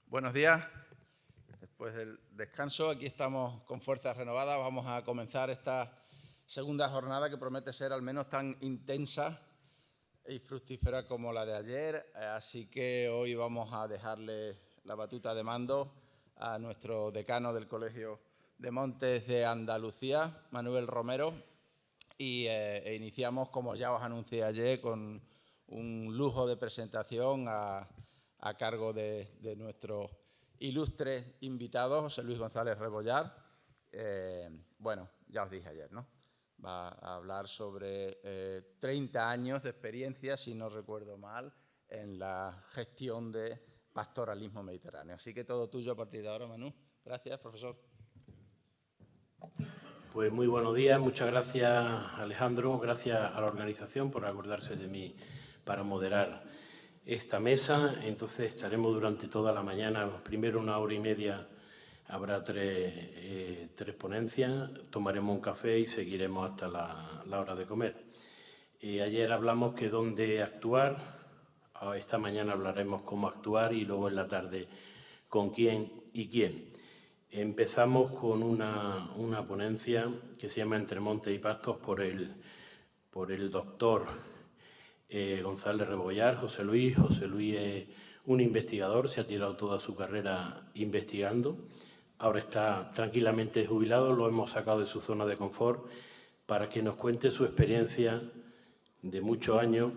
Buenos días. Después del descanso, aquí estamos con fuerzas renovadas. Vamos a comenzar esta segunda jornada que promete ser al menos tan intensa y fructífera como la de ayer. Así que hoy vamos a dejarle la batuta de mando a nuestro decano del Colegio de Montes de Andalucía, Manuel Romero, y iniciamos, como ya os anuncié ayer, con un lujo de presentación a cargo de nuestro ilustre invitado, José Luis González Rebollar. Bueno, ya os dije ayer, ¿no? Va a hablar sobre 30 años de experiencia, si no recuerdo mal, en la gestión de pastoralismo mediterráneo. Así que todo tuyo a partir de ahora, Manu. Gracias, profesor. Pues muy buenos días, muchas gracias Alejandro, gracias a la organización por acordarse de mí para moderar esta mesa. Entonces estaremos durante toda la mañana, primero 1 hora y media habrá tres ponencias, tomaremos un café y seguiremos hasta la hora de comer. Ayer hablamos que dónde actuar, esta mañana hablaremos cómo actuar y luego en la tarde con quién y quién. Empezamos con una ponencia que se llama Entre Montes y Pastos por el doctor González Rebollar, José Luis. José Luis es un investigador, se ha tirado toda su carrera investigando. Ahora está tranquilamente jubilado, lo hemos sacado de su zona de confort para que nos cuente su experiencia de muchos años.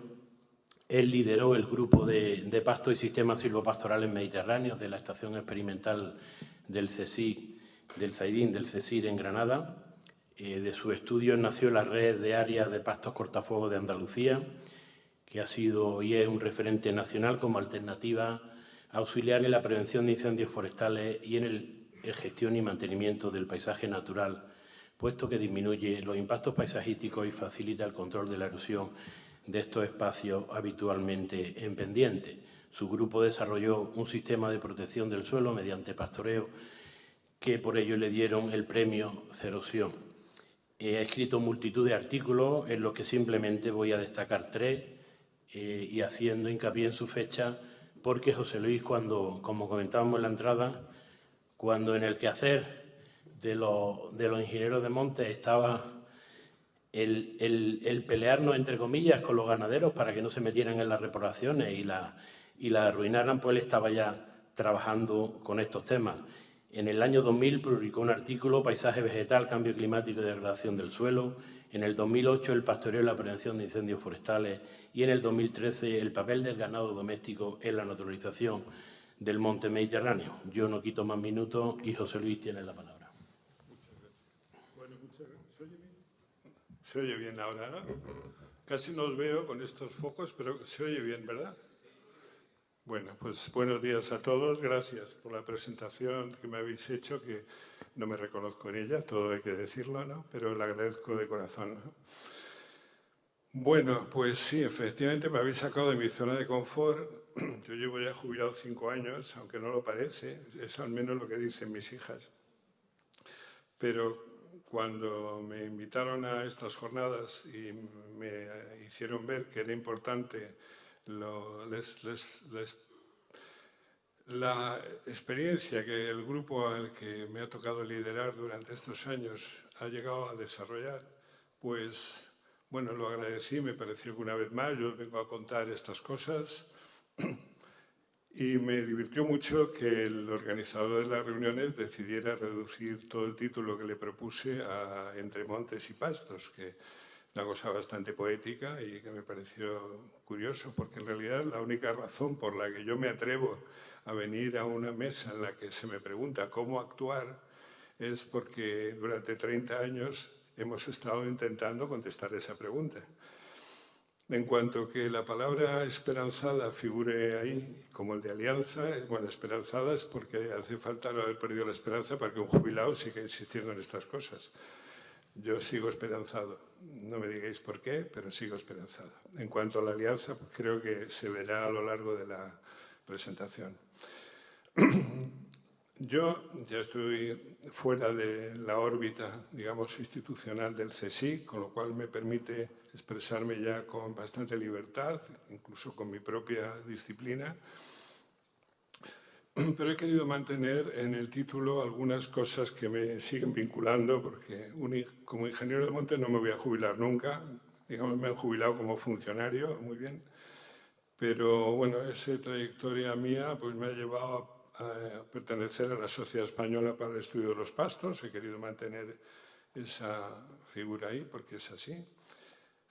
Él lideró el grupo de pastos y sistemas silvopastorales mediterráneos de la Estación Experimental del CSIC, del CAIDIN, del CSIR en Granada. De sus estudios nació la Red de Áreas de Pastos Cortafuegos de Andalucía, que ha sido y es un referente nacional como alternativa auxiliar en la prevención de incendios forestales y en la gestión y mantenimiento del paisaje natural, puesto que disminuye los impactos paisajísticos y facilita el control de la erosión de estos espacios habitualmente en pendiente. Su grupo desarrolló un sistema de protección del suelo mediante pastoreo que por ello le dieron el premio Cerosión. Ha escrito multitud de artículos en los que simplemente voy a destacar 3 y haciendo hincapié en su fecha porque José Luis, como comentábamos en la entrada, cuando en el quehacer de los ingenieros de monte estaba el pelearnos, entre comillas, con los ganaderos para que no se metieran en las repoblaciones y la arruinaran, pues él estaba ya trabajando con estos temas. En el año 2000 publicó un artículo, Paisaje vegetal, cambio climático y degradación del suelo. En el 2008, el pastoreo y la prevención de incendios forestales. Y en el 2013, el papel del ganado doméstico en la naturalización del monte Mediterráneo. Yo no quito más minutos y José Luis tiene la palabra. Bueno, muchas gracias. ¿Se oye bien? Se oye bien ahora, ¿no? Casi no os veo con estos focos, pero se oye bien, ¿verdad? Bueno, pues buenos días a todos. Gracias por la presentación que me habéis hecho, que no me reconozco en ella, todo hay que decirlo, ¿no? Pero la agradezco de corazón, ¿no? Bueno, pues sí, efectivamente me habéis sacado de mi zona de confort. Yo llevo ya jubilado 5 años, aunque no lo parece, es al menos lo que dicen mis hijas. Pero cuando me invitaron a estas jornadas y me hicieron ver que era importante la experiencia que el grupo al que me ha tocado liderar durante estos años ha llegado a desarrollar, pues bueno, lo agradecí, me pareció que una vez más yo vengo a contar estas cosas y me divirtió mucho que el organizador de las reuniones decidiera reducir todo el título que le propuse a Entre Montes y Pastos, que es una cosa bastante poética y que me pareció curioso, porque en realidad la única razón por la que yo me atrevo a venir a una mesa en la que se me pregunta cómo actuar es porque durante 30 años hemos estado intentando contestar esa pregunta. En cuanto que la palabra esperanzada figure ahí como el de alianza, bueno, esperanzada es porque hace falta no haber perdido la esperanza para que un jubilado siga insistiendo en estas cosas. Yo sigo esperanzado. No me digáis por qué, pero sigo esperanzado. En cuanto a la alianza, pues creo que se verá a lo largo de la presentación. Yo ya estoy fuera de la órbita, digamos, institucional del CSIC, con lo cual me permite expresarme ya con bastante libertad, incluso con mi propia disciplina. pero he querido mantener en el título algunas cosas que me siguen vinculando, porque como ingeniero de montes no me voy a jubilar nunca. Digamos, me han jubilado como funcionario, muy bien. Pero bueno, esa trayectoria mía pues, me ha llevado a pertenecer a la Sociedad Española para el Estudio de los Pastos. He querido mantener esa figura ahí porque es así.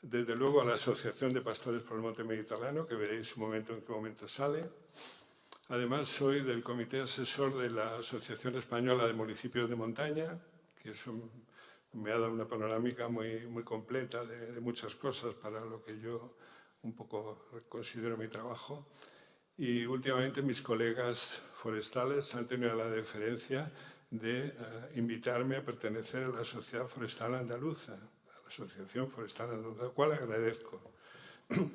Desde luego a la Asociación de Pastores por el Monte Mediterráneo, que veréis un momento en qué momento sale. Además, soy del comité asesor de la Asociación Española de Municipios de Montaña, que eso me ha dado una panorámica muy, muy completa de muchas cosas para lo que yo un poco considero mi trabajo. Y últimamente mis colegas forestales han tenido la deferencia de invitarme a pertenecer a la Sociedad Forestal Andaluza, a la Asociación Forestal Andaluza, lo cual agradezco.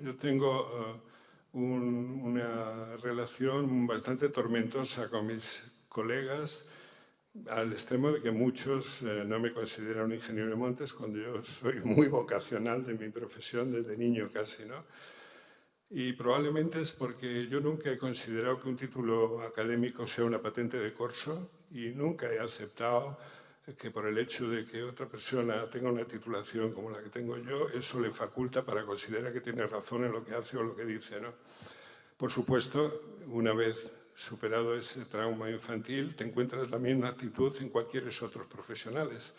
Yo tengo una relación bastante tormentosa con mis colegas, al extremo de que muchos no me consideran un ingeniero de montes cuando yo soy muy vocacional de mi profesión desde niño casi, ¿no? Y probablemente es porque yo nunca he considerado que un título académico sea una patente de corso y nunca he aceptado que por el hecho de que otra persona tenga una titulación como la que tengo yo, eso le faculta para considerar que tiene razón en lo que hace o lo que dice, ¿no? Por supuesto, una vez superado ese trauma infantil, te encuentras la misma actitud en cualquiera de otros profesionales.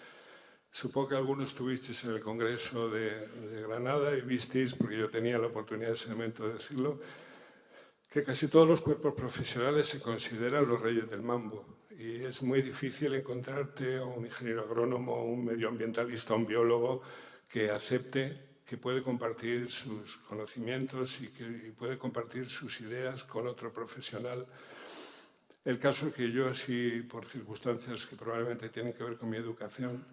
Supongo que algunos estuvisteis en el Congreso de Granada y visteis, porque yo tenía la oportunidad en ese momento de decirlo, que casi todos los cuerpos profesionales se consideran los reyes del mambo. Y es muy difícil encontrarte a un ingeniero agrónomo, un medioambientalista, un biólogo que acepte que puede compartir sus conocimientos y que puede compartir sus ideas con otro profesional. El caso es que yo, así por circunstancias que probablemente tienen que ver con mi educación,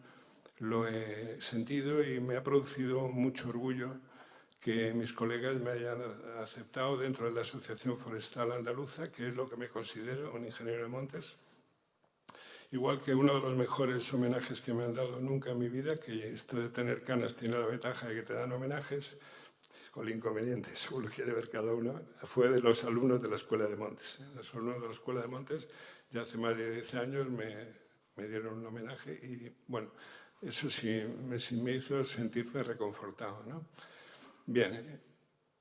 lo he sentido y me ha producido mucho orgullo que mis colegas me hayan aceptado dentro de la Asociación Forestal Andaluza, que es lo que me considero un ingeniero de montes. Igual que uno de los mejores homenajes que me han dado nunca en mi vida, que esto de tener canas tiene la ventaja de que te dan homenajes, o el inconveniente, según lo quiere ver cada uno, fue de los alumnos de la Escuela de Montes. Los alumnos de la Escuela de Montes ya hace más de 10 años me dieron un homenaje y, bueno, eso sí me hizo sentirme reconfortado, ¿no? Bien,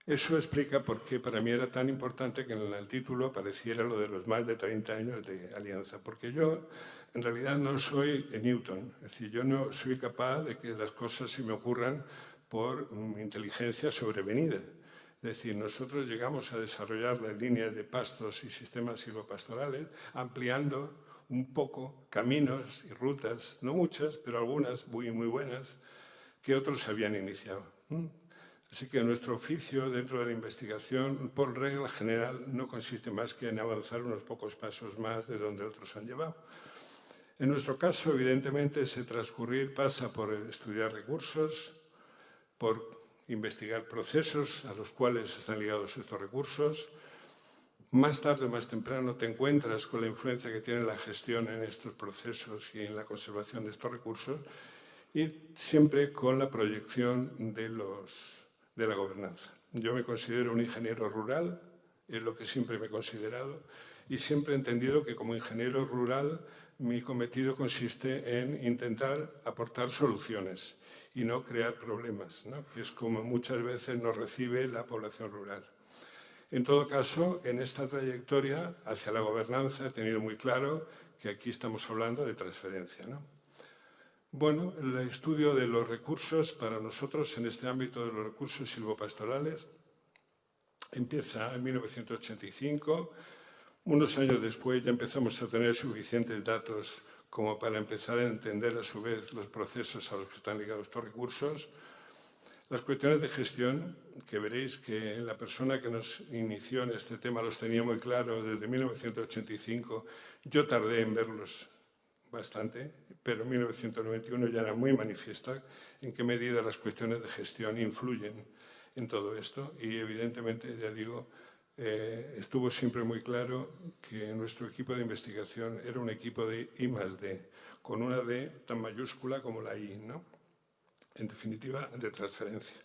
eso explica por qué para mí era tan importante que en el título apareciera lo de los más de 30 años de alianza, porque yo en realidad no soy Newton, es decir, yo no soy capaz de que las cosas se me ocurran por inteligencia sobrevenida. Es decir, nosotros llegamos a desarrollar las líneas de pastos y sistemas silvopastorales ampliando un poco caminos y rutas, no muchas, pero algunas muy, muy buenas, que otros habían iniciado. Así que nuestro oficio dentro de la investigación, por regla general, no consiste más que en avanzar unos pocos pasos más de donde otros han llevado. En nuestro caso, evidentemente, ese transcurrir pasa por estudiar recursos, por investigar procesos a los cuales están ligados estos recursos. Más tarde o más temprano te encuentras con la influencia que tiene la gestión en estos procesos y en la conservación de estos recursos y siempre con la proyección de la gobernanza. Yo me considero un ingeniero rural, es lo que siempre me he considerado, y siempre he entendido que como ingeniero rural mi cometido consiste en intentar aportar soluciones y no crear problemas, ¿no? Que es como muchas veces nos recibe la población rural. En todo caso, en esta trayectoria hacia la gobernanza he tenido muy claro que aquí estamos hablando de transferencia, ¿no? Bueno, el estudio de los recursos para nosotros en este ámbito de los recursos silvopastorales empieza en 1985. Unos años después ya empezamos a tener suficientes datos como para empezar a entender a su vez los procesos a los que están ligados estos recursos. Las cuestiones de gestión, que veréis que la persona que nos inició en este tema los tenía muy claro desde 1985, yo tardé en verlos bastante, pero en 1991 ya era muy manifiesta en qué medida las cuestiones de gestión influyen en todo esto y evidentemente, ya digo, estuvo siempre muy claro que nuestro equipo de investigación era un equipo de I+D, con una D tan mayúscula como la I, ¿no? En definitiva, de transferencia.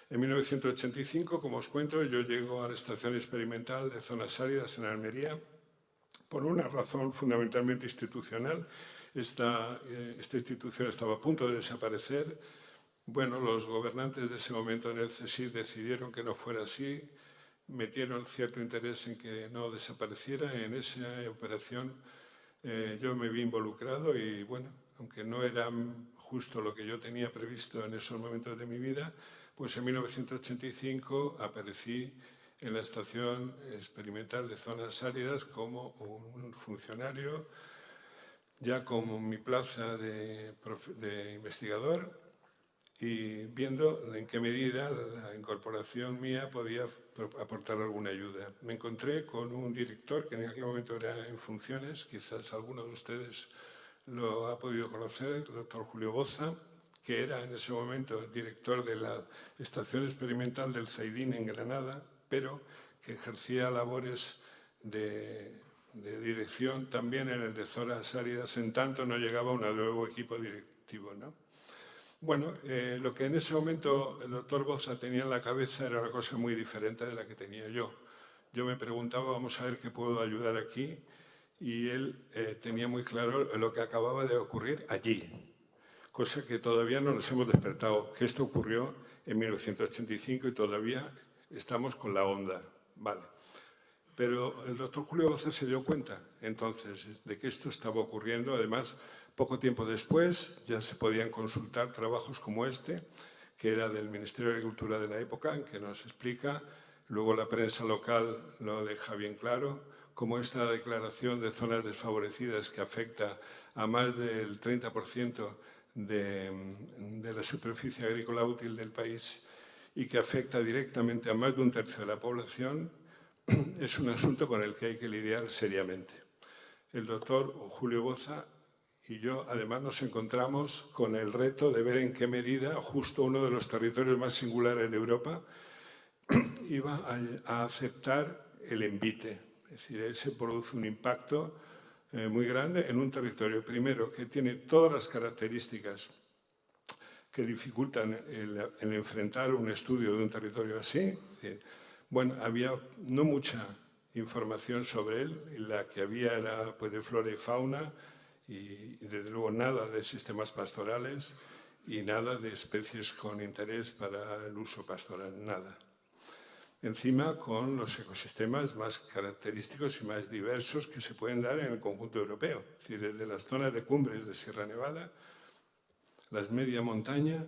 En 1985, como os cuento, yo llego a la estación experimental de zonas áridas en Almería por una razón fundamentalmente institucional. Esta institución estaba a punto de desaparecer. Bueno, los gobernantes de ese momento en el CSIC decidieron que no fuera así, metieron cierto interés en que no desapareciera. En esa operación yo me vi involucrado y, bueno, aunque no era justo lo que yo tenía previsto en esos momentos de mi vida, pues en 1985 aparecí en la Estación Experimental de Zonas Áridas como un funcionario, ya como mi plaza de investigador, y viendo en qué medida la incorporación mía podía aportar alguna ayuda. Me encontré con un director que en aquel momento era en funciones, quizás alguno de ustedes lo ha podido conocer, el doctor Julio Boza, que era en ese momento director de la Estación Experimental del Zaidín en Granada, pero que ejercía labores de dirección también en el de Zonas Áridas, en tanto no llegaba un nuevo equipo directivo, ¿no? Bueno, lo que en ese momento el doctor Boza tenía en la cabeza era una cosa muy diferente de la que tenía yo. Yo me preguntaba, vamos a ver qué puedo ayudar aquí, y él tenía muy claro lo que acababa de ocurrir allí, cosa que todavía no nos hemos despertado, que esto ocurrió en 1985 y todavía estamos con la onda. Vale. Pero el doctor Julio Boza se dio cuenta entonces de que esto estaba ocurriendo. Además, poco tiempo después ya se podían consultar trabajos como este, que era del Ministerio de Agricultura de la época, en que nos explica, luego la prensa local lo deja bien claro, cómo esta declaración de zonas desfavorecidas que afecta a más del 30% de la superficie agrícola útil del país y que afecta directamente a más de un tercio de la población, es un asunto con el que hay que lidiar seriamente. El doctor Julio Boza y yo, además, nos encontramos con el reto de ver en qué medida justo uno de los territorios más singulares de Europa iba a aceptar el envite. Es decir, ese produce un impacto muy grande en un territorio, primero, que tiene todas las características que dificultan el enfrentar un estudio de un territorio así. Bueno, había no mucha información sobre él, y la que había era pues, de flora y fauna, y desde luego nada de sistemas pastorales y nada de especies con interés para el uso pastoral, nada. Encima con los ecosistemas más característicos y más diversos que se pueden dar en el conjunto europeo, es decir, desde las zonas de cumbres de Sierra Nevada, las media montaña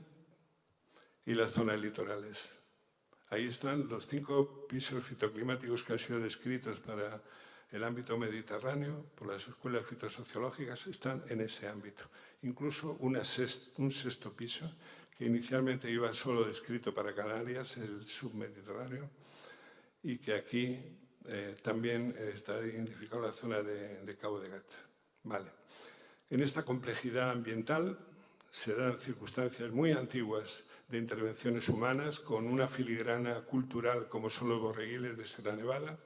y las zonas litorales. Ahí están los 5 pisos fitoclimáticos que han sido descritos para el ámbito mediterráneo por las escuelas fitosociológicas, están en ese ámbito. Incluso un sexto piso, que inicialmente iba solo descrito para Canarias, el submediterráneo, y que aquí también está identificada la zona de Cabo de Gata. Vale. En esta complejidad ambiental se dan circunstancias muy antiguas de intervenciones humanas con una filigrana cultural como son los borreguiles de Sierra Nevada,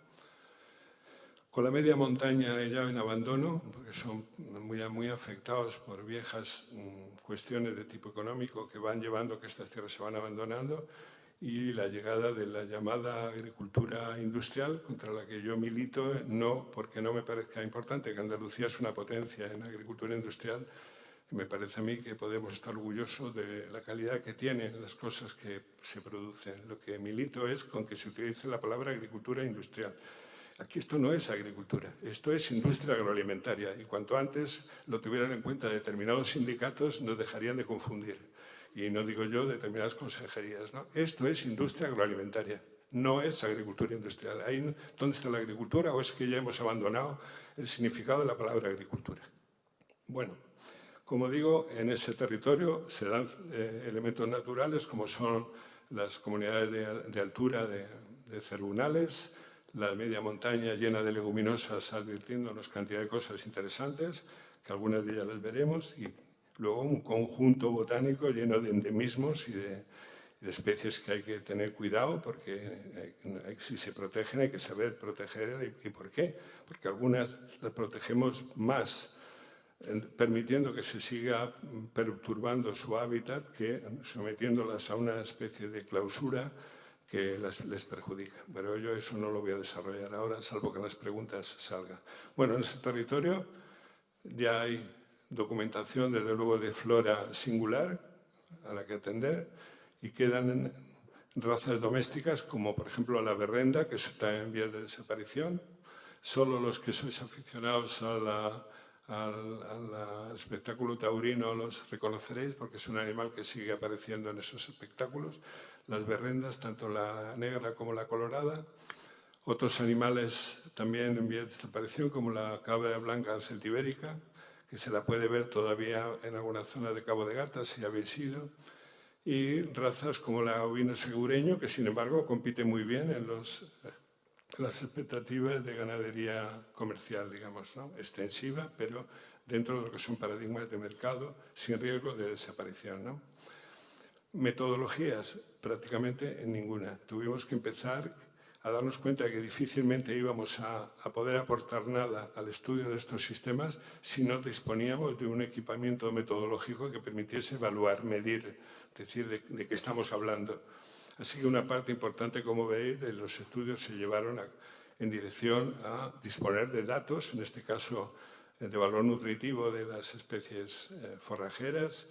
con la media montaña ya en abandono, porque son muy afectados por viejas cuestiones de tipo económico que van llevando que estas tierras se van abandonando, y la llegada de la llamada agricultura industrial, contra la que yo milito, no porque no me parezca importante, que Andalucía es una potencia en agricultura industrial. Me parece a mí que podemos estar orgullosos de la calidad que tienen las cosas que se producen. Lo que milito es con que se utilice la palabra agricultura industrial. Aquí esto no es agricultura, esto es industria agroalimentaria, y cuanto antes lo tuvieran en cuenta determinados sindicatos nos dejarían de confundir. Y no digo yo determinadas consejerías, ¿no? Esto es industria agroalimentaria, no es agricultura industrial. Ahí, ¿dónde está la agricultura? ¿O es que ya hemos abandonado el significado de la palabra agricultura? Bueno, como digo, en ese territorio se dan elementos naturales como son las comunidades de altura de cernales, la media montaña llena de leguminosas, advirtiéndonos cantidad de cosas interesantes, que algunas de ellas las veremos, y luego un conjunto botánico lleno de endemismos y de especies que hay que tener cuidado, porque si se protegen hay que saber proteger. ¿Y por qué? Porque algunas las protegemos más permitiendo que se siga perturbando su hábitat que sometiéndolas a una especie de clausura que les perjudica. Pero yo eso no lo voy a desarrollar ahora, salvo que en las preguntas salga. Bueno, en este territorio ya hay documentación, desde luego, de flora singular a la que atender, y quedan razas domésticas como, por ejemplo, la berrenda, que está en vías de desaparición. Solo los que sois aficionados al espectáculo taurino los reconoceréis, porque es un animal que sigue apareciendo en esos espectáculos. Las berrendas, tanto la negra como la colorada. Otros animales también en vía de desaparición, como la cabra blanca celtibérica, que se la puede ver todavía en alguna zona de Cabo de Gata, si habéis ido. Y razas como la ovino segureño, que sin embargo compite muy bien en las expectativas de ganadería comercial, digamos, ¿no? Extensiva, pero dentro de lo que son paradigmas de mercado, sin riesgo de desaparición, ¿no? Metodologías, prácticamente ninguna. Tuvimos que empezar a darnos cuenta que difícilmente íbamos a poder aportar nada al estudio de estos sistemas si no disponíamos de un equipamiento metodológico que permitiese evaluar, medir, decir de qué estamos hablando. Así que una parte importante, como veis, de los estudios se llevaron en dirección a disponer de datos, en este caso de valor nutritivo de las especies forrajeras,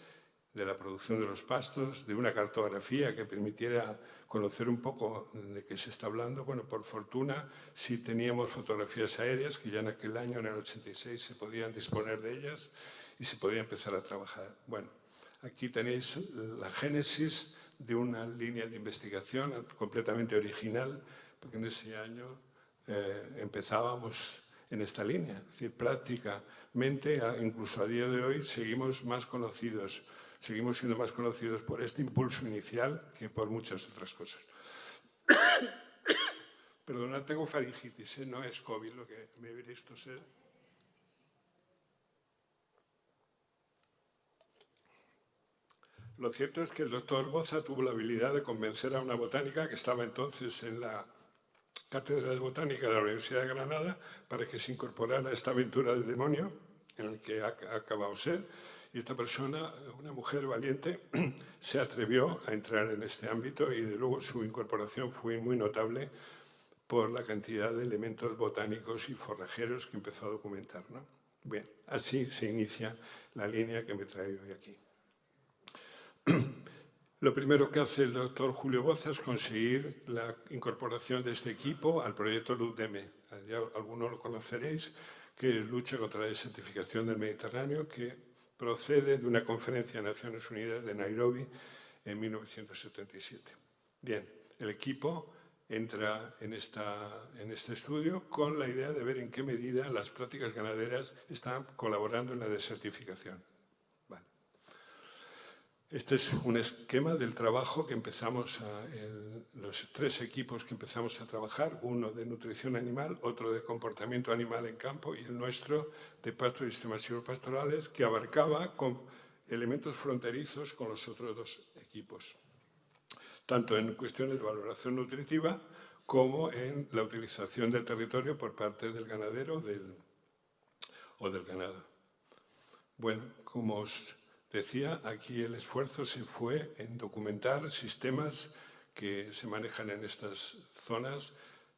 de la producción de los pastos, de una cartografía que permitiera conocer un poco de qué se está hablando. Bueno, por fortuna, sí teníamos fotografías aéreas, que ya en aquel año, en el 86, se podían disponer de ellas y se podía empezar a trabajar. Bueno, aquí tenéis la génesis de una línea de investigación completamente original, porque en ese año empezábamos en esta línea. Es decir, prácticamente, incluso a día de hoy, seguimos siendo más conocidos por este impulso inicial que por muchas otras cosas. Perdonad, tengo faringitis, no es COVID lo que me oiréis toser. Lo cierto es que el doctor Boza tuvo la habilidad de convencer a una botánica que estaba entonces en la Cátedra de Botánica de la Universidad de Granada para que se incorporara a esta aventura del demonio en el que ha acabado de ser. Y esta persona, una mujer valiente, se atrevió a entrar en este ámbito y, de luego, su incorporación fue muy notable por la cantidad de elementos botánicos y forrajeros que empezó a documentar, ¿no? Bien, así se inicia la línea que me trae hoy aquí. Lo primero que hace el doctor Julio Boza es conseguir la incorporación de este equipo al proyecto LUDEME. Ya algunos lo conoceréis, que lucha contra la desertificación del Mediterráneo, que procede de una conferencia de Naciones Unidas de Nairobi en 1977. Bien, el equipo entra en este estudio con la idea de ver en qué medida las prácticas ganaderas están colaborando en la desertificación. Vale. Este es un esquema del trabajo que empezamos, los tres equipos que empezamos a trabajar, uno de nutrición animal, otro de comportamiento animal en campo y el nuestro de pastos y sistemas silvopastorales, que abarcaba con elementos fronterizos con los otros dos equipos, tanto en cuestiones de valoración nutritiva como en la utilización del territorio por parte del ganadero o del ganado. Bueno, como os decía, aquí el esfuerzo se fue en documentar sistemas que se manejan en estas zonas,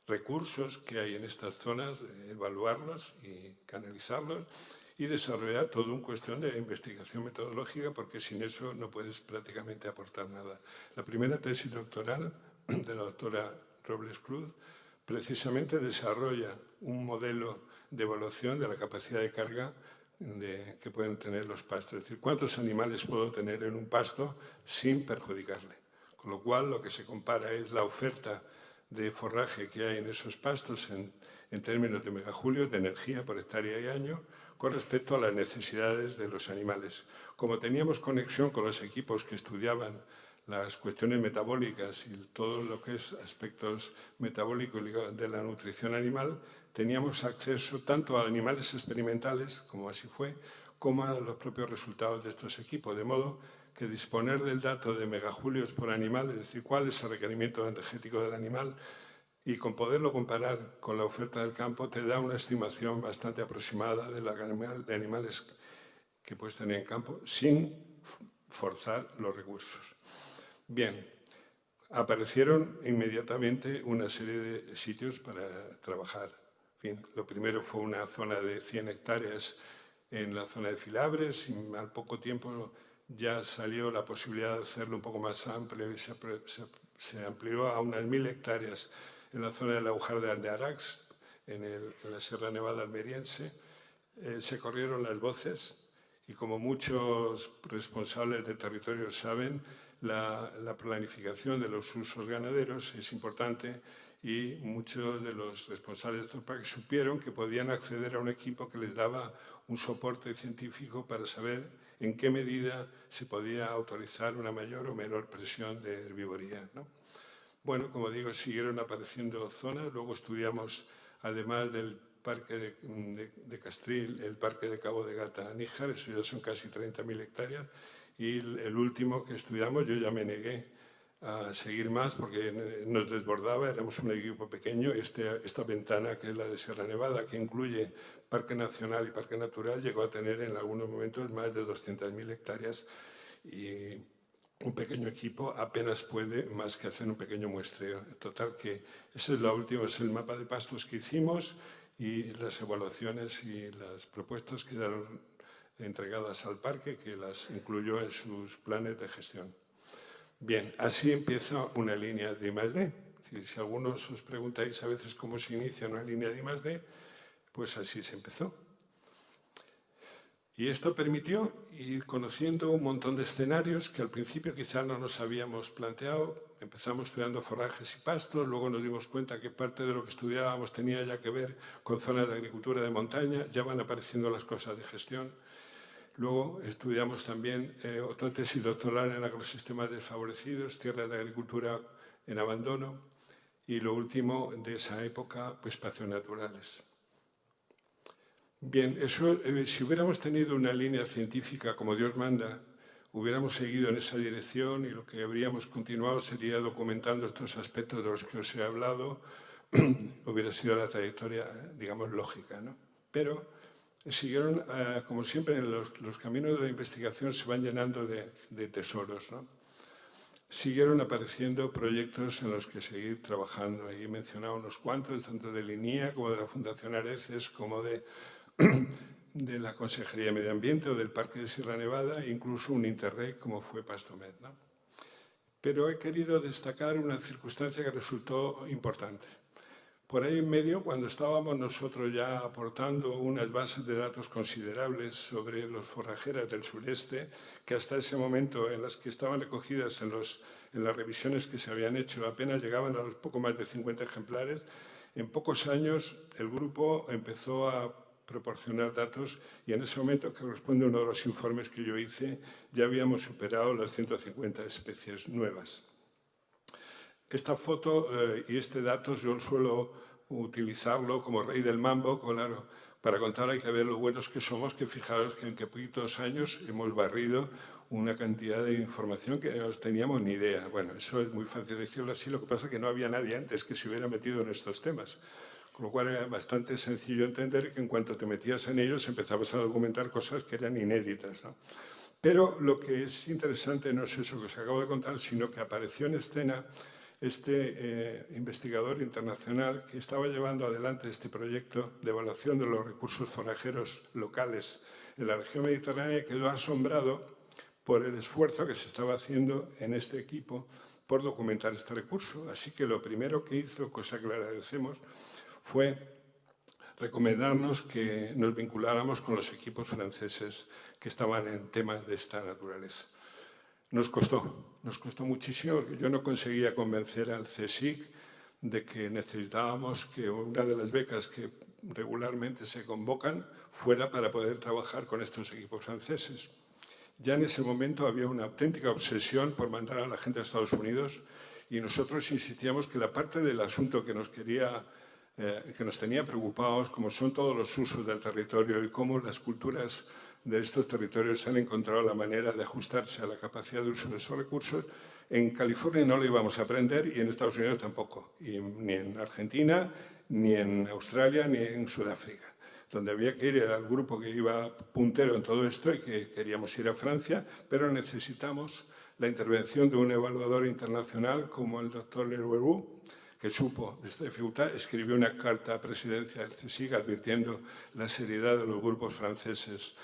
recursos que hay en estas zonas, evaluarlos y canalizarlos y desarrollar toda una cuestión de investigación metodológica, porque sin eso no puedes prácticamente aportar nada. La primera tesis doctoral de la doctora Robles Cruz precisamente desarrolla un modelo de evaluación de la capacidad de carga que pueden tener los pastos. Es decir, cuántos animales puedo tener en un pasto sin perjudicarle. Con lo cual, lo que se compara es la oferta de forraje que hay en esos pastos en términos de megajulios de energía por hectárea y año con respecto a las necesidades de los animales. Como teníamos conexión con los equipos que estudiaban las cuestiones metabólicas y todo lo que es aspectos metabólicos de la nutrición animal, teníamos acceso tanto a animales experimentales, como así fue, como a los propios resultados de estos equipos, de modo que disponer del dato de megajulios por animal, es decir, cuál es el requerimiento energético del animal, y con poderlo comparar con la oferta del campo, te da una estimación bastante aproximada de animales que puedes tener en campo sin forzar los recursos. Bien, aparecieron inmediatamente una serie de sitios para trabajar. En fin, lo primero fue una zona de 100 hectáreas en la zona de Filabres, y al poco tiempo ya salió la posibilidad de hacerlo un poco más amplio y se amplió a unas 1000 hectáreas en la zona del Agujar de Aldearax, en la Sierra Nevada almeriense. Se corrieron las voces y, como muchos responsables de territorio saben, la planificación de los usos ganaderos es importante, y muchos de los responsables de estos parques supieron que podían acceder a un equipo que les daba un soporte científico para saber en qué medida se podía autorizar una mayor o menor presión de herbivoría, ¿no? Bueno, como digo, siguieron apareciendo zonas. Luego estudiamos, además del parque de Castril, el parque de Cabo de Gata-Níjar, eso ya son casi 30.000 hectáreas. Y el último que estudiamos, yo ya me negué a seguir más porque nos desbordaba, éramos un equipo pequeño. Esta ventana, que es la de Sierra Nevada, que incluye Parque Nacional y Parque Natural, llegó a tener en algunos momentos más de 200.000 hectáreas, y un pequeño equipo apenas puede más que hacer un pequeño muestreo. Total, que ese es la última, es el mapa de pastos que hicimos, y las evaluaciones y las propuestas quedaron entregadas al parque, que las incluyó en sus planes de gestión. Bien, así empieza una línea de I+D. Si algunos os preguntáis a veces cómo se inicia una línea de I+D, pues así se empezó. Y esto permitió ir conociendo un montón de escenarios que al principio quizá no nos habíamos planteado. Empezamos estudiando forrajes y pastos, luego nos dimos cuenta que parte de lo que estudiábamos tenía ya que ver con zonas de agricultura de montaña, ya van apareciendo las cosas de gestión. Luego estudiamos también otra tesis doctoral en agrosistemas desfavorecidos, tierras de agricultura en abandono, y lo último de esa época, pues espacios naturales. Bien, eso, si hubiéramos tenido una línea científica como Dios manda, hubiéramos seguido en esa dirección, y lo que habríamos continuado sería documentando estos aspectos de los que os he hablado. Hubiera sido la trayectoria, digamos, lógica, ¿no? Pero siguieron, como siempre, en los caminos de la investigación se van llenando de tesoros, ¿no? Siguieron apareciendo proyectos en los que seguir trabajando. Ahí he mencionado unos cuantos, tanto de Linía como de la Fundación Areces, como de la Consejería de Medio Ambiente o del Parque de Sierra Nevada, incluso un Interreg como fue Pastomed, ¿no? Pero he querido destacar una circunstancia que resultó importante. Por ahí en medio, cuando estábamos nosotros ya aportando unas bases de datos considerables sobre los forrajeras del sureste, que hasta ese momento, en las que estaban recogidas en las revisiones que se habían hecho, apenas llegaban a los poco más de 50 ejemplares, en pocos años el grupo empezó a proporcionar datos, y en ese momento, que corresponde a uno de los informes que yo hice, ya habíamos superado las 150 especies nuevas. Esta foto y este dato yo suelo utilizarlo como rey del mambo, claro, para contar hay que ver lo buenos que somos, que fijaros que en qué poquitos años hemos barrido una cantidad de información que no teníamos ni idea. Bueno, eso es muy fácil decirlo así, lo que pasa es que no había nadie antes que se hubiera metido en estos temas. Con lo cual era bastante sencillo entender que en cuanto te metías en ellos empezabas a documentar cosas que eran inéditas, ¿no? Pero lo que es interesante no es eso que os acabo de contar, sino que apareció en escena este investigador internacional que estaba llevando adelante este proyecto de evaluación de los recursos forrajeros locales en la región mediterránea, y quedó asombrado por el esfuerzo que se estaba haciendo en este equipo por documentar este recurso. Así que lo primero que hizo, cosa que le agradecemos, fue recomendarnos que nos vinculáramos con los equipos franceses que estaban en temas de esta naturaleza. Nos costó muchísimo, porque yo no conseguía convencer al CSIC de que necesitábamos que una de las becas que regularmente se convocan fuera para poder trabajar con estos equipos franceses. Ya en ese momento había una auténtica obsesión por mandar a la gente a Estados Unidos, y nosotros insistíamos que la parte del asunto que nos tenía preocupados, como son todos los usos del territorio y cómo las culturas de estos territorios han encontrado la manera de ajustarse a la capacidad de uso de esos recursos, en California no lo íbamos a aprender, y en Estados Unidos tampoco, y ni en Argentina, ni en Australia, ni en Sudáfrica. Donde había que ir al grupo que iba puntero en todo esto, y que queríamos ir a Francia, pero necesitamos la intervención de un evaluador internacional como el doctor Leroux, que supo de esta dificultad, escribió una carta a presidencia del CSIC advirtiendo la seriedad de los grupos franceses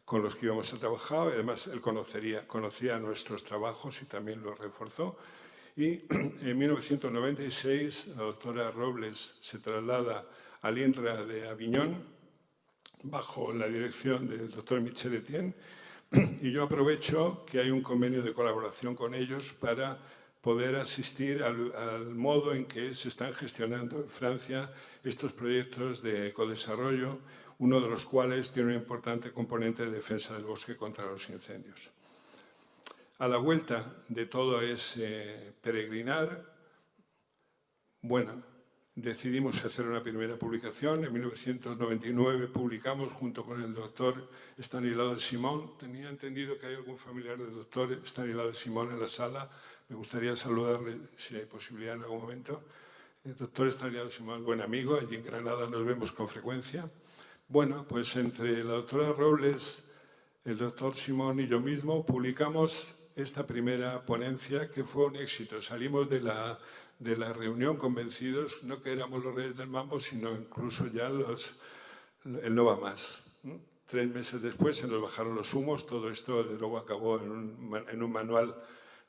con los que íbamos a trabajar. Además, él conocía nuestros trabajos y también los reforzó. Y en 1996, la doctora Robles se traslada al INRA de Aviñón bajo la dirección del doctor Michel Etienne, y yo aprovecho que hay un convenio de colaboración con ellos para poder asistir al modo en que se están gestionando en Francia estos proyectos de ecodesarrollo, uno de los cuales tiene un importante componente de defensa del bosque contra los incendios. A la vuelta de todo ese peregrinar, bueno, decidimos hacer una primera publicación. En 1999 publicamos junto con el doctor Estanislao de Simón. Tenía entendido que hay algún familiar del doctor Estanislao de Simón en la sala. Me gustaría saludarle si hay posibilidad en algún momento. El doctor Estanislao de Simón, buen amigo, allí en Granada nos vemos con frecuencia. Bueno, pues entre la doctora Robles, el doctor Simón y yo mismo publicamos esta primera ponencia que fue un éxito. Salimos de la reunión convencidos, no que éramos los reyes del mambo, sino incluso ya el no va más. 3 meses después se nos bajaron los humos, todo esto de luego acabó en un manual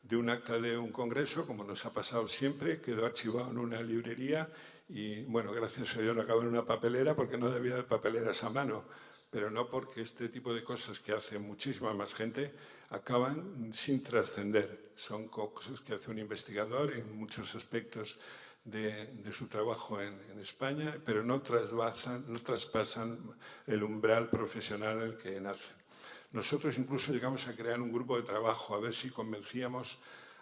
de un acta de un congreso, como nos ha pasado siempre, quedó archivado en una librería y, bueno, gracias a Dios no acabó en una papelera porque no debía haber papeleras a mano, pero no porque este tipo de cosas que hace muchísima más gente acaban sin trascender. Son cosas que hace un investigador en muchos aspectos de su trabajo en España, pero no traspasan el umbral profesional en el que nacen. Nosotros incluso llegamos a crear un grupo de trabajo a ver si convencíamos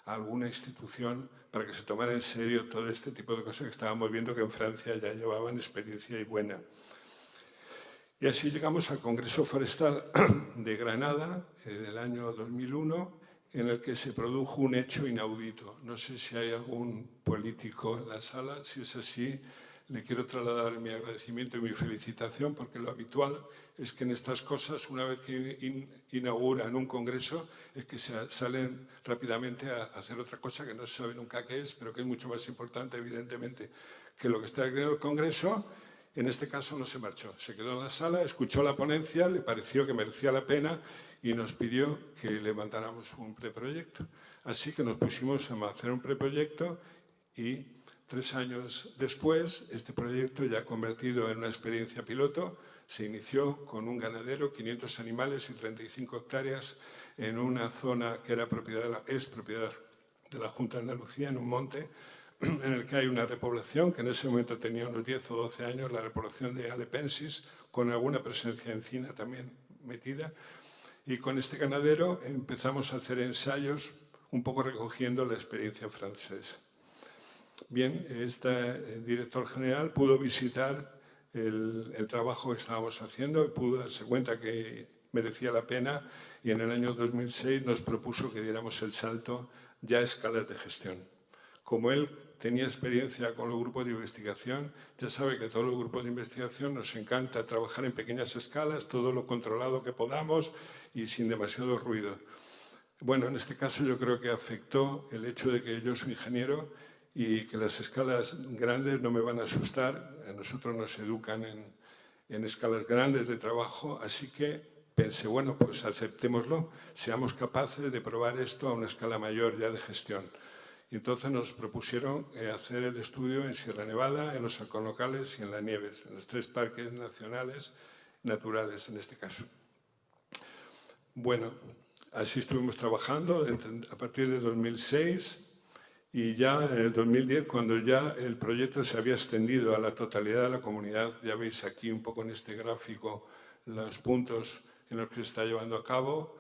a alguna institución para que se tomara en serio todo este tipo de cosas que estábamos viendo que en Francia ya llevaban experiencia y buena. Y así llegamos al Congreso Forestal de Granada del año 2001, en el que se produjo un hecho inaudito. No sé si hay algún político en la sala. Si es así, le quiero trasladar mi agradecimiento y mi felicitación, porque lo habitual es que en estas cosas, una vez que inauguran un congreso, es que salen rápidamente a hacer otra cosa que no se sabe nunca qué es, pero que es mucho más importante, evidentemente, que lo que está en el congreso. En este caso no se marchó, se quedó en la sala, escuchó la ponencia, le pareció que merecía la pena y nos pidió que levantáramos un preproyecto. Así que nos pusimos a hacer un preproyecto y 3 años después, este proyecto ya convertido en una experiencia piloto, se inició con un ganadero, 500 animales y 35 hectáreas en una zona que es propiedad de la Junta de Andalucía, en un monte, en el que hay una repoblación que en ese momento tenía unos 10 o 12 años, la repoblación de Alepensis, con alguna presencia encina también metida. Y con este ganadero empezamos a hacer ensayos un poco recogiendo la experiencia francesa. Bien, este director general pudo visitar el trabajo que estábamos haciendo y pudo darse cuenta que merecía la pena, y en el año 2006 nos propuso que diéramos el salto ya a escalas de gestión. Como él tenía experiencia con los grupos de investigación, ya sabe que todos los grupos de investigación nos encanta trabajar en pequeñas escalas, todo lo controlado que podamos y sin demasiado ruido. Bueno, en este caso yo creo que afectó el hecho de que yo soy ingeniero y que las escalas grandes no me van a asustar. A nosotros nos educan en escalas grandes de trabajo, así que pensé, bueno, pues aceptémoslo, seamos capaces de probar esto a una escala mayor ya de gestión. Y entonces nos propusieron hacer el estudio en Sierra Nevada, en los Alcornocales y en Las Nieves, en los 3 parques nacionales naturales en este caso. Bueno, así estuvimos trabajando a partir de 2006 y ya en el 2010, cuando ya el proyecto se había extendido a la totalidad de la comunidad, ya veis aquí un poco en este gráfico los puntos en los que se está llevando a cabo.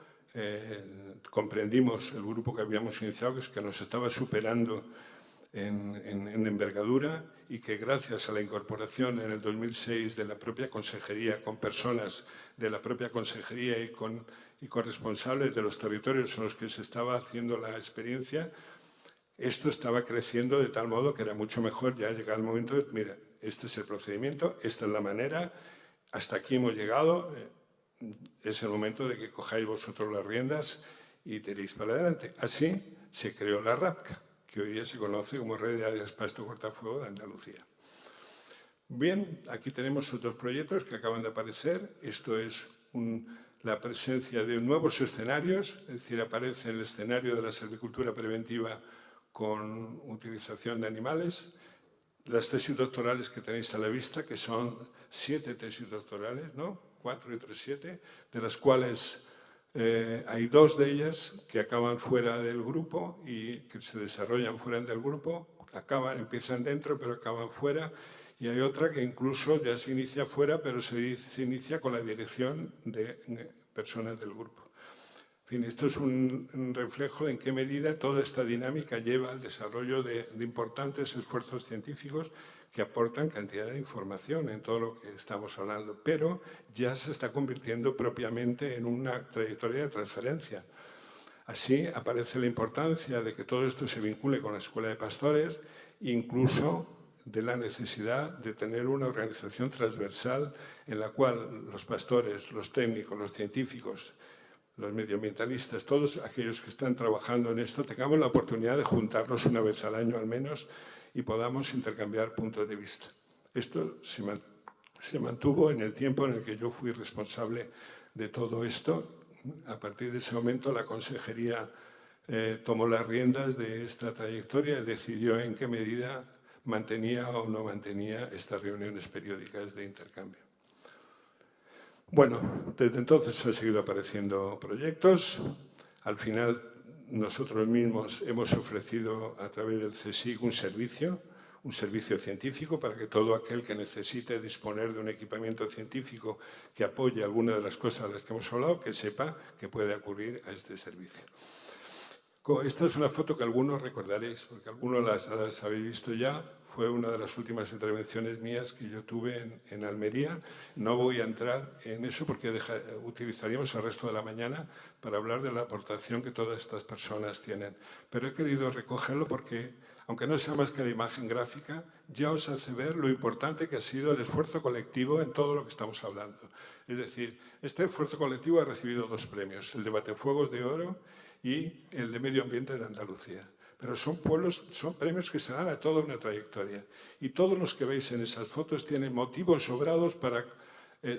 Comprendimos el grupo que habíamos iniciado, que es que nos estaba superando en envergadura, y que gracias a la incorporación en el 2006 de la propia consejería, con personas de la propia consejería y con responsables de los territorios en los que se estaba haciendo la experiencia, esto estaba creciendo de tal modo que era mucho mejor ya llegar el momento de, mira, este es el procedimiento, esta es la manera, hasta aquí hemos llegado, es el momento de que cojáis vosotros las riendas y tiréis para adelante. Así se creó la RAPCA, que hoy día se conoce como Red de Áreas Pasto Cortafuego de Andalucía. Bien, aquí tenemos otros proyectos que acaban de aparecer. Esto es la presencia de nuevos escenarios, es decir, aparece el escenario de la silvicultura preventiva con utilización de animales. Las tesis doctorales que tenéis a la vista, que son 7 tesis doctorales, ¿no? 4 y 3, 7, de las cuales hay 2 de ellas que acaban fuera del grupo y que se desarrollan fuera del grupo, empiezan dentro pero acaban fuera, y hay otra que incluso ya se inicia fuera pero se inicia con la dirección de personas del grupo. En fin, esto es un reflejo de en qué medida toda esta dinámica lleva al desarrollo de importantes esfuerzos científicos que aportan cantidad de información en todo lo que estamos hablando, pero ya se está convirtiendo propiamente en una trayectoria de transferencia. Así aparece la importancia de que todo esto se vincule con la Escuela de Pastores, incluso de la necesidad de tener una organización transversal en la cual los pastores, los técnicos, los científicos, los medioambientalistas, todos aquellos que están trabajando en esto, tengamos la oportunidad de juntarnos una vez al año al menos y podamos intercambiar puntos de vista. Esto se mantuvo en el tiempo en el que yo fui responsable de todo esto. A partir de ese momento la consejería tomó las riendas de esta trayectoria y decidió en qué medida mantenía o no mantenía estas reuniones periódicas de intercambio. Bueno, desde entonces han seguido apareciendo proyectos. Al final, nosotros mismos hemos ofrecido a través del CSIC un servicio científico para que todo aquel que necesite disponer de un equipamiento científico que apoye alguna de las cosas de las que hemos hablado, que sepa que puede acudir a este servicio. Esta es una foto que algunos recordaréis, porque algunos las habéis visto ya. Fue una de las últimas intervenciones mías que yo tuve en Almería. No voy a entrar en eso porque utilizaríamos el resto de la mañana para hablar de la aportación que todas estas personas tienen. Pero he querido recogerlo porque, aunque no sea más que la imagen gráfica, ya os hace ver lo importante que ha sido el esfuerzo colectivo en todo lo que estamos hablando. Es decir, este esfuerzo colectivo ha recibido 2 premios, el de Batefuegos de Oro y el de Medio Ambiente de Andalucía. Pero son premios que se dan a toda una trayectoria. Y todos los que veis en esas fotos tienen motivos sobrados para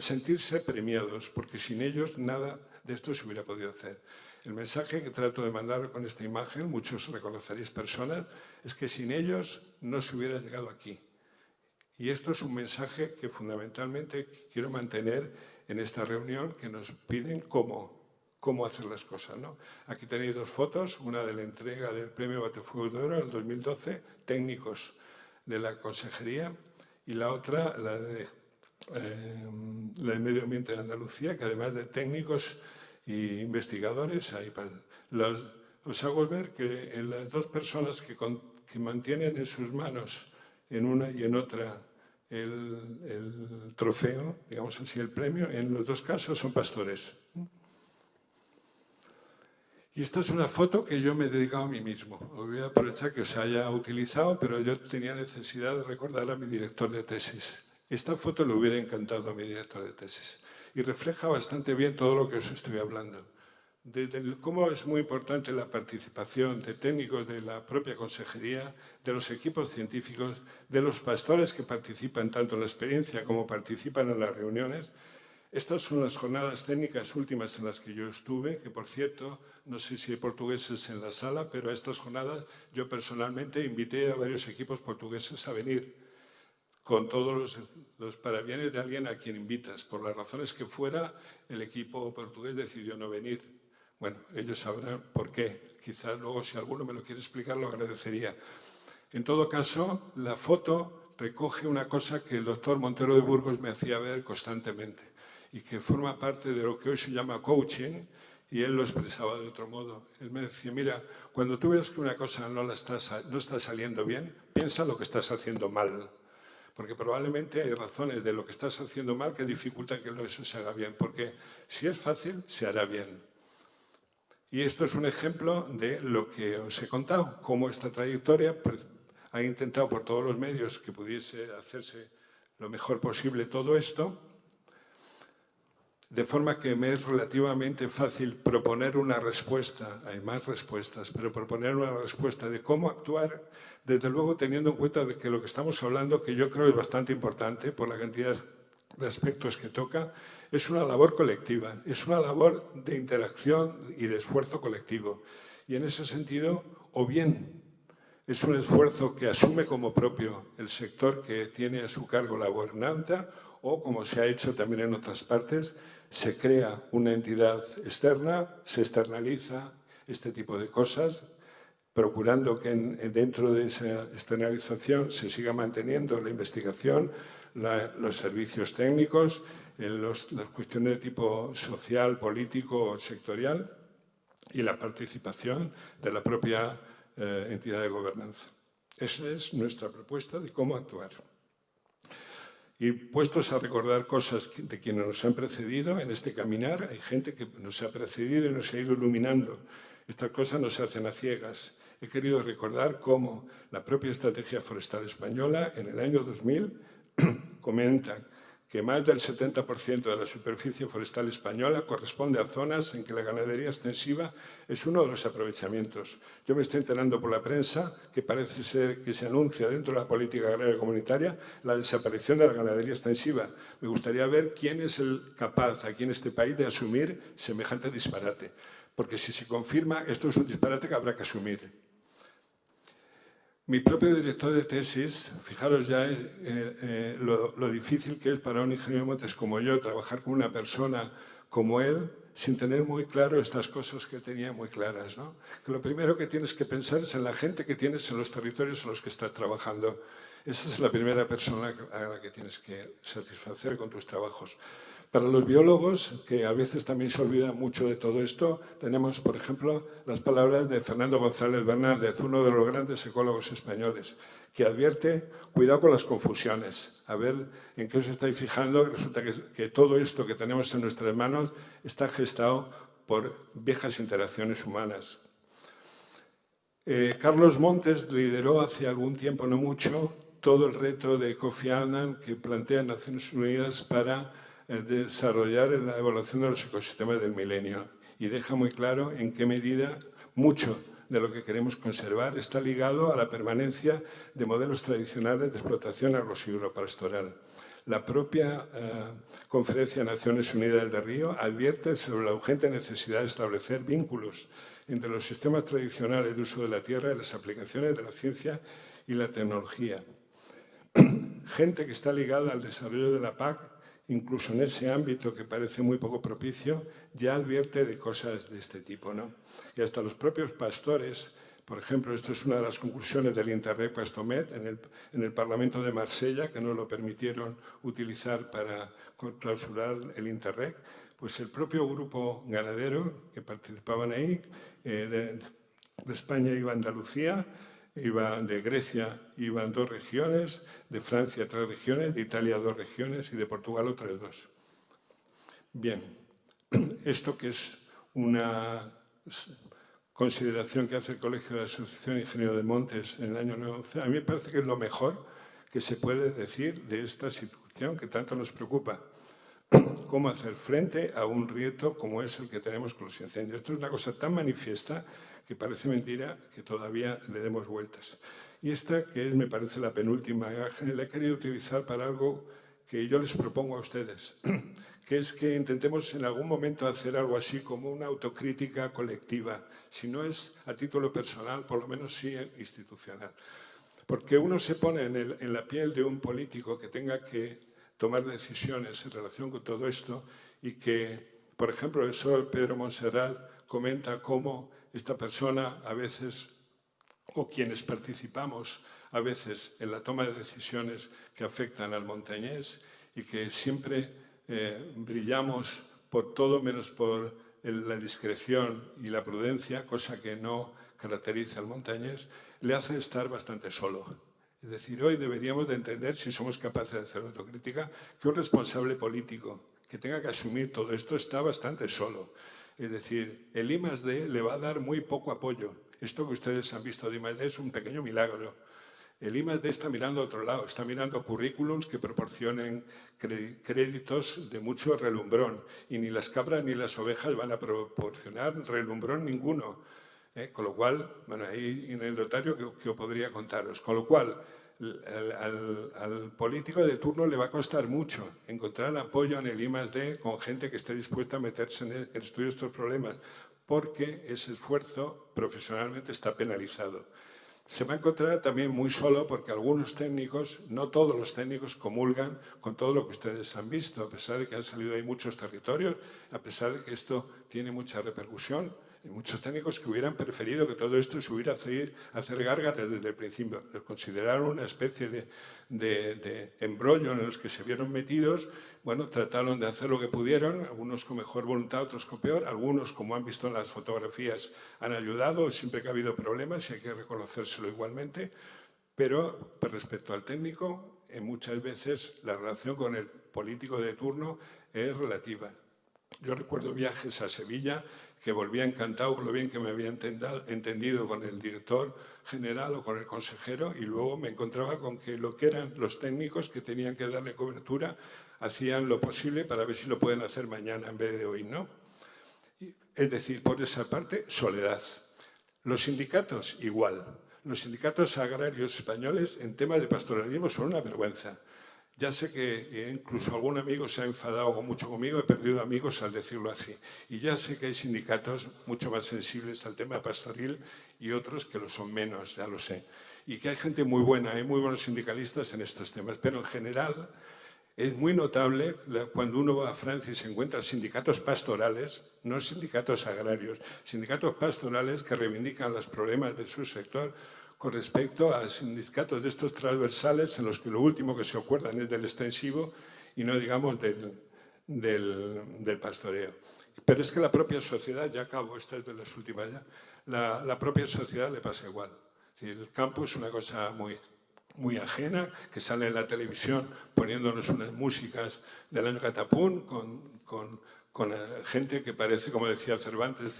sentirse premiados, porque sin ellos nada de esto se hubiera podido hacer. El mensaje que trato de mandar con esta imagen, muchos reconoceréis personas, es que sin ellos no se hubiera llegado aquí. Y esto es un mensaje que fundamentalmente quiero mantener en esta reunión, que nos piden cómo hacer las cosas, ¿no? Aquí tenéis 2 fotos, una de la entrega del Premio Batefuegos de Oro en el 2012, técnicos de la consejería, y la otra, la de Medio Ambiente de Andalucía, que además de técnicos e investigadores, os hago ver que en las 2 personas que mantienen en sus manos, en una y en otra, el trofeo, digamos así, el premio, en los 2 casos son pastores. Y esta es una foto que yo me he dedicado a mí mismo. Os voy a aprovechar que os haya utilizado, pero yo tenía necesidad de recordar a mi director de tesis. Esta foto le hubiera encantado a mi director de tesis y refleja bastante bien todo lo que os estoy hablando. Cómo es muy importante la participación de técnicos de la propia consejería, de los equipos científicos, de los pastores que participan tanto en la experiencia como participan en las reuniones. Estas son las jornadas técnicas últimas en las que yo estuve, que por cierto, no sé si hay portugueses en la sala, pero a estas jornadas yo personalmente invité a varios equipos portugueses a venir, con todos los parabienes de alguien a quien invitas. Por las razones que fuera, el equipo portugués decidió no venir. Bueno, ellos sabrán por qué. Quizás luego, si alguno me lo quiere explicar, lo agradecería. En todo caso, la foto recoge una cosa que el doctor Montero de Burgos me hacía ver constantemente y que forma parte de lo que hoy se llama coaching, y él lo expresaba de otro modo. Él me decía, mira, cuando tú ves que una cosa no está saliendo bien, piensa lo que estás haciendo mal. Porque probablemente hay razones de lo que estás haciendo mal que dificultan que eso se haga bien. Porque si es fácil, se hará bien. Y esto es un ejemplo de lo que os he contado, cómo esta trayectoria ha intentado por todos los medios que pudiese hacerse lo mejor posible todo esto. de forma que me es relativamente fácil proponer una respuesta. Hay más respuestas, pero proponer una respuesta de cómo actuar, desde luego teniendo en cuenta de que lo que estamos hablando, que yo creo es bastante importante por la cantidad de aspectos que toca, es una labor colectiva, es una labor de interacción y de esfuerzo colectivo. Y en ese sentido, o bien es un esfuerzo que asume como propio el sector que tiene a su cargo la gobernanza, o, como se ha hecho también en otras partes, se crea una entidad externa, se externaliza este tipo de cosas, procurando que dentro de esa externalización se siga manteniendo la investigación, los servicios técnicos, las cuestiones de tipo social, político o sectorial y la participación de la propia entidad de gobernanza. Esa es nuestra propuesta de cómo actuar. Y puestos a recordar cosas de quienes nos han precedido en este caminar, hay gente que nos ha precedido y nos ha ido iluminando. Estas cosas no se hacen a ciegas. He querido recordar cómo la propia Estrategia Forestal Española en el año 2000 comenta que más del 70% de la superficie forestal española corresponde a zonas en que la ganadería extensiva es uno de los aprovechamientos. Yo me estoy enterando por la prensa que parece ser que se anuncia dentro de la política agraria comunitaria la desaparición de la ganadería extensiva. Me gustaría ver quién es el capaz aquí en este país de asumir semejante disparate. Porque si se confirma, esto es un disparate que habrá que asumir. Mi propio director de tesis, fijaros ya lo difícil que es para un ingeniero de montes como yo trabajar con una persona como él sin tener muy claro estas cosas que tenía muy claras, ¿no? Que lo primero que tienes que pensar es en la gente que tienes en los territorios en los que estás trabajando. Esa es la primera persona a la que tienes que satisfacer con tus trabajos. Para los biólogos, que a veces también se olvida mucho de todo esto, tenemos, por ejemplo, las palabras de Fernando González Bernández, uno de los grandes ecólogos españoles, que advierte, cuidado con las confusiones, a ver en qué os estáis fijando, resulta que todo esto que tenemos en nuestras manos está gestado por viejas interacciones humanas. Carlos Montes lideró hace algún tiempo, no mucho, todo el reto de Kofi Annan que plantea Naciones Unidas para desarrollar la evaluación de los ecosistemas del milenio y deja muy claro en qué medida mucho de lo que queremos conservar está ligado a la permanencia de modelos tradicionales de explotación agrosícola-pastoral. La propia Conferencia de Naciones Unidas de Río advierte sobre la urgente necesidad de establecer vínculos entre los sistemas tradicionales de uso de la tierra y las aplicaciones de la ciencia y la tecnología. Gente que está ligada al desarrollo de la PAC, incluso en ese ámbito que parece muy poco propicio, ya advierte de cosas de este tipo, ¿no? Y hasta los propios pastores, por ejemplo, esto es una de las conclusiones del Interreg Pastomet en el Parlamento de Marsella, que nos lo permitieron utilizar para clausurar el Interreg, pues el propio grupo ganadero que participaban ahí, de España iba a Andalucía, de Grecia iban 2 regiones, de Francia 3 regiones, de Italia 2 regiones y de Portugal otras 2. Bien, esto que es una consideración que hace el Colegio de Asociación de Ingenieros de Montes en el año 2011, a mí me parece que es lo mejor que se puede decir de esta situación que tanto nos preocupa. Cómo hacer frente a un reto como es el que tenemos con los incendios. Esto es una cosa tan manifiesta que parece mentira que todavía le demos vueltas. Y esta, que es, me parece, la penúltima imagen, la he querido utilizar para algo que yo les propongo a ustedes, que es que intentemos en algún momento hacer algo así como una autocrítica colectiva, si no es a título personal, por lo menos sí institucional. Porque uno se pone en la piel de un político que tenga que tomar decisiones en relación con todo esto y que, por ejemplo, el profesor Pedro Montserrat comenta cómo esta persona a veces, o quienes participamos a veces en la toma de decisiones que afectan al montañés y que siempre brillamos por todo menos por la discreción y la prudencia, cosa que no caracteriza al montañés, le hace estar bastante solo. Es decir, hoy deberíamos de entender, si somos capaces de hacer autocrítica, que un responsable político que tenga que asumir todo esto está bastante solo. Es decir, el I+D le va a dar muy poco apoyo. Esto que ustedes han visto de I+D es un pequeño milagro. El I+D está mirando a otro lado, está mirando currículums que proporcionen créditos de mucho relumbrón, y ni las cabras ni las ovejas van a proporcionar relumbrón ninguno. Con lo cual, bueno, hay anecdotario que os podría contaros. Con lo cual, al político de turno le va a costar mucho encontrar apoyo en el I+D con gente que esté dispuesta a meterse en estudiar estos problemas, porque ese esfuerzo profesionalmente está penalizado. Se va a encontrar también muy solo porque algunos técnicos, no todos los técnicos, comulgan con todo lo que ustedes han visto, a pesar de que han salido ahí muchos territorios, a pesar de que esto tiene mucha repercusión. Hay muchos técnicos que hubieran preferido que todo esto se hubiera hacer gárgaras desde el principio. Los consideraron una especie de embrollo en los que se vieron metidos. Bueno, trataron de hacer lo que pudieron, algunos con mejor voluntad, otros con peor. Algunos, como han visto en las fotografías, han ayudado siempre que ha habido problemas y hay que reconocérselo igualmente. Pero respecto al técnico, muchas veces la relación con el político de turno es relativa. Yo recuerdo viajes a Sevilla que volvía encantado con lo bien que me había entendido con el director general o con el consejero, y luego me encontraba con que lo que eran los técnicos que tenían que darle cobertura hacían lo posible para ver si lo pueden hacer mañana en vez de hoy, ¿no? Es decir, por esa parte, soledad. Los sindicatos, igual. Los sindicatos agrarios españoles en temas de pastoralismo son una vergüenza. Ya sé que incluso algún amigo se ha enfadado mucho conmigo, he perdido amigos al decirlo así. Y ya sé que hay sindicatos mucho más sensibles al tema pastoril y otros que lo son menos, ya lo sé. Y que hay gente muy buena, hay muy buenos sindicalistas en estos temas. Pero en general es muy notable cuando uno va a Francia y se encuentra sindicatos pastorales, no sindicatos agrarios, sindicatos pastorales que reivindican los problemas de su sector, con respecto a sindicatos de estos transversales en los que lo último que se acuerdan es del extensivo y no digamos del pastoreo. Pero es que la propia sociedad, ya acabo, esta es de las últimas ya, la propia sociedad le pasa igual. Es decir, el campo es una cosa muy ajena, que sale en la televisión poniéndonos unas músicas del año Catapún con gente que parece, como decía Cervantes,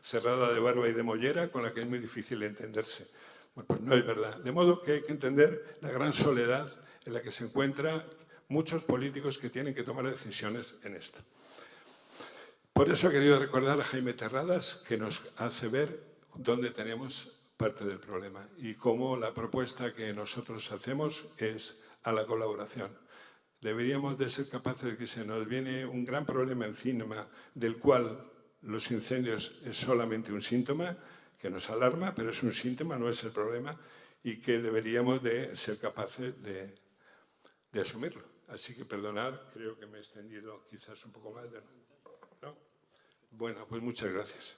cerrada de barba y de mollera, con la que es muy difícil entenderse. Bueno, pues no es verdad. De modo que hay que entender la gran soledad en la que se encuentran muchos políticos que tienen que tomar decisiones en esto. Por eso he querido recordar a Jaime Terradas, que nos hace ver dónde tenemos parte del problema y cómo la propuesta que nosotros hacemos es a la colaboración. Deberíamos de ser capaces de que se nos viene un gran problema encima, del cual los incendios es solamente un síntoma, que nos alarma, pero es un síntoma, no es el problema, y que deberíamos de ser capaces de asumirlo. Así que perdonad, creo que me he extendido quizás un poco más. ¿No? Bueno, pues muchas gracias.